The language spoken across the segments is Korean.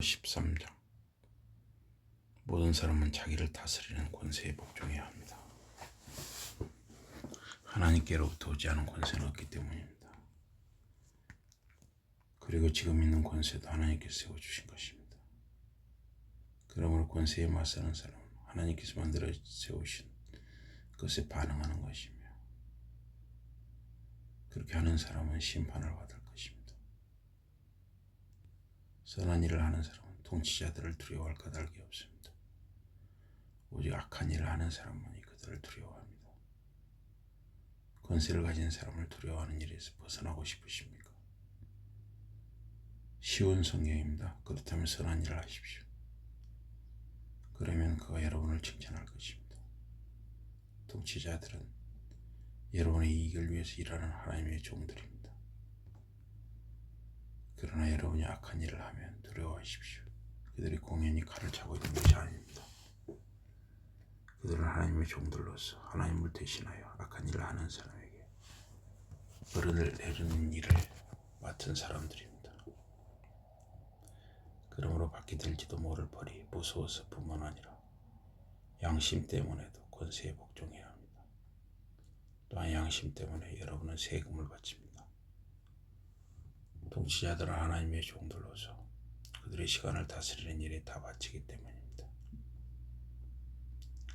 13장. 모든 사람은 자기를 다스리는 권세에 복종해야 합니다. 하나님께로부터 오지 않은 권세는 없기 때문입니다. 그리고 지금 있는 권세도 하나님께서 세워주신 것입니다. 그러므로 권세에 맞서는 사람은 하나님께서 만들어 세우신 것에 반응하는 것이며, 그렇게 하는 사람은 심판을 받을 것입니다. 선한 일을 하는 사람은 통치자들을 두려워할 까닭이 없습니다. 오직 악한 일을 하는 사람만이 그들을 두려워합니다. 권세를 가진 사람을 두려워하는 일에서 벗어나고 싶으십니까? 쉬운 성경입니다. 그렇다면 선한 일을 하십시오. 그러면 그가 여러분을 칭찬할 것입니다. 통치자들은 여러분의 이익을 위해서 일하는 하나님의 종들입니다. 그러나 여러분이 악한 일을 하면 두려워하십시오. 그들이 공연히 칼을 차고 있는 것이 아닙니다. 그들은 하나님의 종들로서 하나님을 대신하여 악한 일을 하는 사람에게 벌을 내리는 일을 맡은 사람들입니다. 그러므로 받게 될지도 모를 벌이 무서워서 뿐만 아니라 양심 때문에도 권세에 복종해야 합니다. 또한 양심 때문에 여러분은 세금을 바칩니다. 통치자들은 하나님의 종들로서 그들의 시간을 다스리는 일에 다 바치기 때문입니다.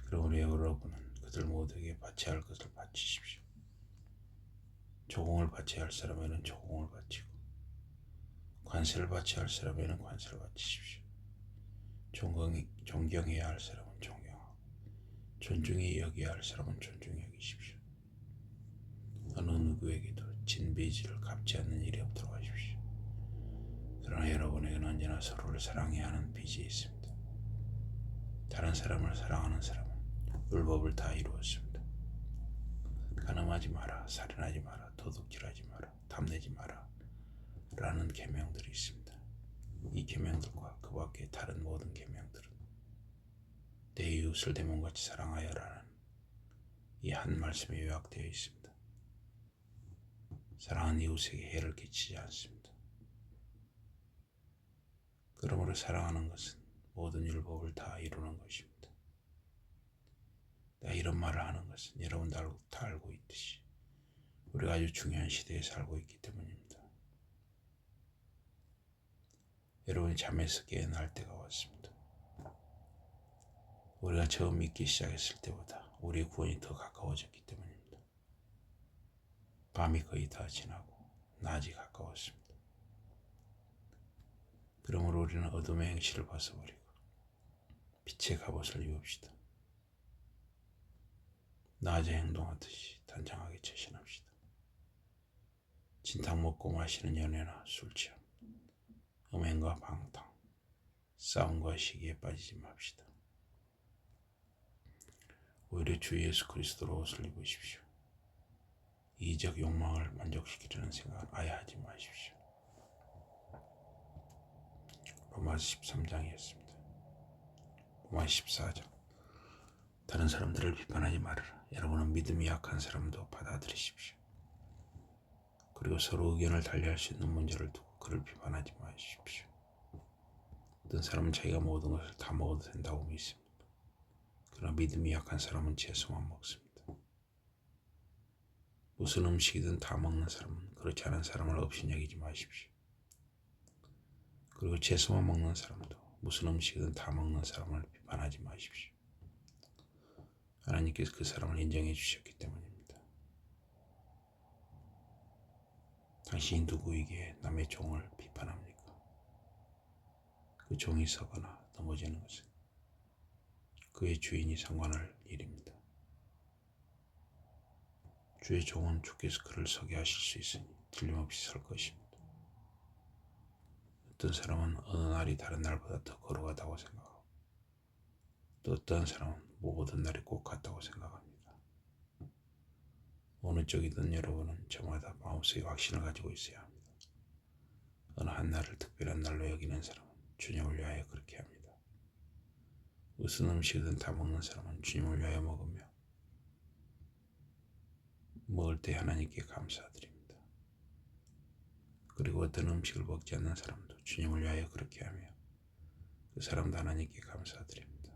그러므로 여러분은 그들 모두에게 바쳐야 할 것을 바치십시오. 조공을 바쳐야 할 사람에는 조공을 바치고, 관세를 바쳐야 할 사람에는 관세를 바치십시오. 존경해야 할 사람은 존경하고, 존중히 여겨야 할 사람은 존중히 여기십시오. 어느 누구에게도 진배지를 갚지 않는 일이 없도록 하십시오. 그러나 여러분에게는 언제나 서로를 사랑해야 하는 빚이 있습니다. 다른 사람을 사랑하는 사람은 율법을 다 이루었습니다. 간음하지 마라, 살인하지 마라, 도둑질하지 마라, 탐내지 마라 라는 계명들이 있습니다. 이 계명들과 그 밖의 다른 모든 계명들은 내 이웃을 내 몸같이 사랑하여라는 이 한 말씀에 요약되어 있습니다. 사랑하는 이웃에게 해를 끼치지 않습니다. 그러므로 사랑하는 것은 모든 율법을 다 이루는 것입니다. 내가 이런 말을 하는 것은 여러분도 다 알고 있듯이 우리가 아주 중요한 시대에 살고 있기 때문입니다. 여러분이 잠에서 깨어날 때가 왔습니다. 우리가 처음 믿기 시작했을 때보다 우리의 구원이 더 가까워졌기 때문입니다. 밤이 거의 다 지나고 낮이 가까웠습니다. 그러므로 우리는 어둠의 행실을 벗어버리고 빛의 갑옷을 입읍시다. 낮에 행동하듯이 단정하게 처신합시다. 진탕 먹고 마시는 연애나 술 취함, 음행과 방탕, 싸움과 시기에 빠지지 맙시다. 오히려 주 예수 그리스도로 옷을 입으십시오. 이적 욕망을 만족시키려는 생각을 아예 하지 마십시오. 로마서 13장이었습니다. 로마서 14장. 다른 사람들을 비판하지 말아라. 여러분은 믿음이 약한 사람도 받아들이십시오. 그리고 서로 의견을 달리할 수 있는 문제를 두고 그를 비판하지 마십시오. 어떤 사람은 자기가 모든 것을 다 먹어도 된다고 믿습니다. 그러나 믿음이 약한 사람은 채소만 먹습니다. 무슨 음식이든 다 먹는 사람은 그렇지 않은 사람을 업신여기지 마십시오. 그리고 채소만 먹는 사람도 무슨 음식이든 다 먹는 사람을 비판하지 마십시오. 하나님께서 그 사람을 인정해 주셨기 때문입니다. 당신이 누구에게 남의 종을 비판합니까? 그 종이 서거나 넘어지는 것은 그의 주인이 상관할 일입니다. 주의 종은 주께서 그를 서게 하실 수 있으니 틀림없이 설 것입니다. 어떤 사람은 어느 날이 다른 날보다 더 거룩하다고 생각하고, 또 어떤 사람은 모든 날이 꼭 같다고 생각합니다. 어느 쪽이든 여러분은 저마다 마음속에 확신을 가지고 있어야 합니다. 어느 한 날을 특별한 날로 여기는 사람은 주님을 위하여 그렇게 합니다. 무슨 음식이든 다 먹는 사람은 주님을 위하여 먹으며 먹을 때 하나님께 감사드립니다. 그리고 어떤 음식을 먹지 않는 사람도 주님을 위하여 그렇게 하며 그 사람도 하나님께 감사드립니다.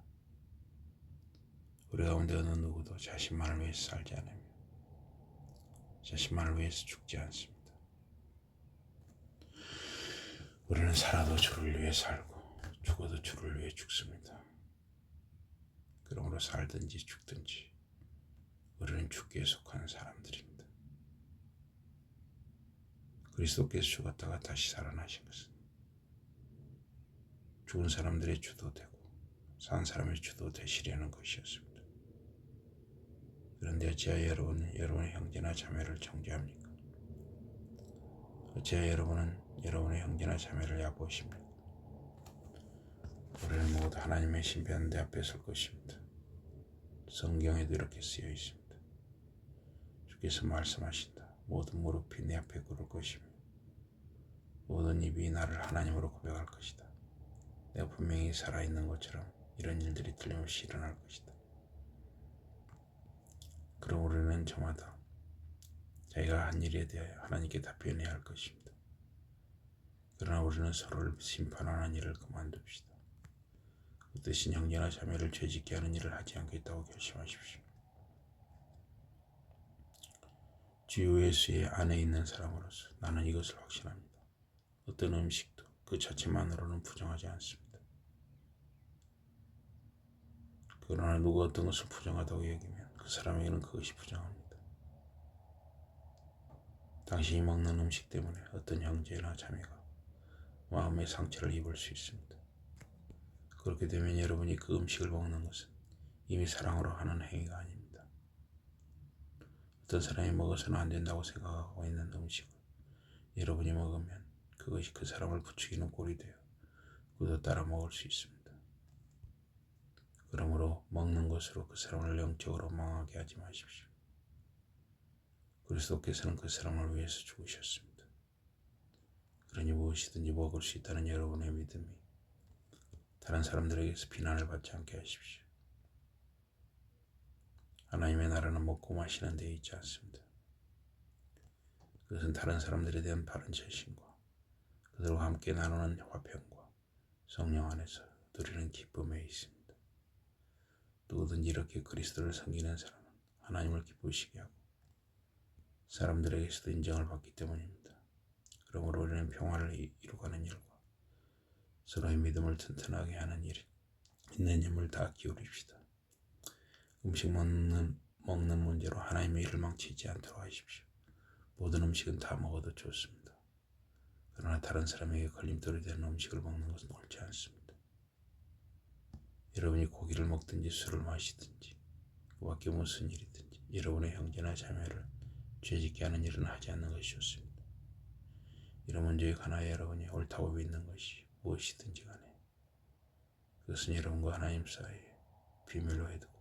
우리 가운데 어느 누구도 자신만을 위해서 살지 않으며 자신만을 위해서 죽지 않습니다. 우리는 살아도 주를 위해 살고 죽어도 주를 위해 죽습니다. 그러므로 살든지 죽든지 우리는 주께 속한 사람들입니다. 그리스도께서 죽었다가 다시 살아나신 것은 죽은 사람들의 주도 되고 산 사람의 주도 되시려는 것이었습니다. 그런데 어찌하여 여러분은 여러분의 형제나 자매를 정죄합니까? 어찌하여 여러분은 여러분의 형제나 자매를 얕보십니까? 우리는 모두 하나님의 신비한 대 앞에 설 것입니다. 성경에도 이렇게 쓰여 있습니다. 주께서 말씀하신다. 모든 무릎이 내 앞에 꿇을 것이며 모든 입이 나를 하나님으로 고백할 것이다. 내가 분명히 살아있는 것처럼 이런 일들이 틀림없이 일어날 것이다. 그럼 우리는 저마다 자기가 한 일에 대하여 하나님께 답변해야 할 것입니다. 그러나 우리는 서로를 심판하는 일을 그만둡시다. 그 대신 형제나 자매를 죄짓게 하는 일을 하지 않겠다고 결심하십시오. 주 예수의 안에 있는 사람으로서 나는 이것을 확신합니다. 어떤 음식도 그 자체만으로는 부정하지 않습니다. 그러나 누가 어떤 것을 부정하다고 여기면 그 사람에게는 그것이 부정합니다. 당신이 먹는 음식 때문에 어떤 형제나 자매가 마음의 상처를 입을 수 있습니다. 그렇게 되면 여러분이 그 음식을 먹는 것은 이미 사랑으로 하는 행위가 아닙니다. 어떤 사람이 먹어서는 안 된다고 생각하고 있는 음식을 여러분이 먹으면 그것이 그 사람을 부추기는 꼴이 되어 그도 따라 먹을 수 있습니다. 그러므로 먹는 것으로 그 사람을 영적으로 망하게 하지 마십시오. 그리스도께서는 그 사람을 위해서 죽으셨습니다. 그러니 무엇이든지 먹을 수 있다는 여러분의 믿음이 다른 사람들에게서 비난을 받지 않게 하십시오. 하나님의 나라는 먹고 마시는 데 있지 않습니다. 그것은 다른 사람들에 대한 바른 처신과 그들과 함께 나누는 화평과 성령 안에서 누리는 기쁨에 있습니다. 누구든지 이렇게 그리스도를 섬기는 사람은 하나님을 기쁘시게 하고 사람들에게서도 인정을 받기 때문입니다. 그러므로 우리는 평화를 이루가는 일과 서로의 믿음을 튼튼하게 하는 일, 있는 힘을 다 기울입시다. 음식 먹는 문제로 하나님의 일을 망치지 않도록 하십시오. 모든 음식은 다 먹어도 좋습니다. 그러나 다른 사람에게 걸림돌이 되는 음식을 먹는 것은 옳지 않습니다. 여러분이 고기를 먹든지 술을 마시든지 그 밖에 무슨 일이든지 여러분의 형제나 자매를 죄짓게 하는 일은 하지 않는 것이 좋습니다. 이런 문제에 관하여 여러분이 옳다고 믿는 것이 무엇이든지 간에 그것은 여러분과 하나님 사이에 비밀로 해두고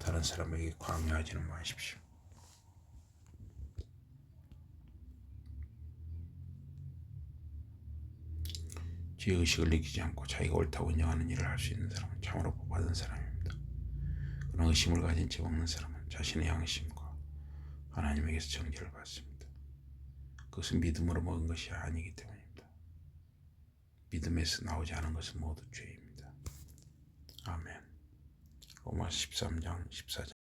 다른 사람에게 강요하지는 마십시오. 죄의식을 느끼지 않고 자기가 옳다고 인정하는 일을 할 수 있는 사람은 참으로 복받은 사람입니다. 그런 의심을 가진 채 먹는 사람은 자신의 양심과 하나님에게서 정죄를 받습니다. 그것은 믿음으로 먹은 것이 아니기 때문입니다. 믿음에서 나오지 않은 것은 모두 죄입니다. 아멘. 로마 13장 14절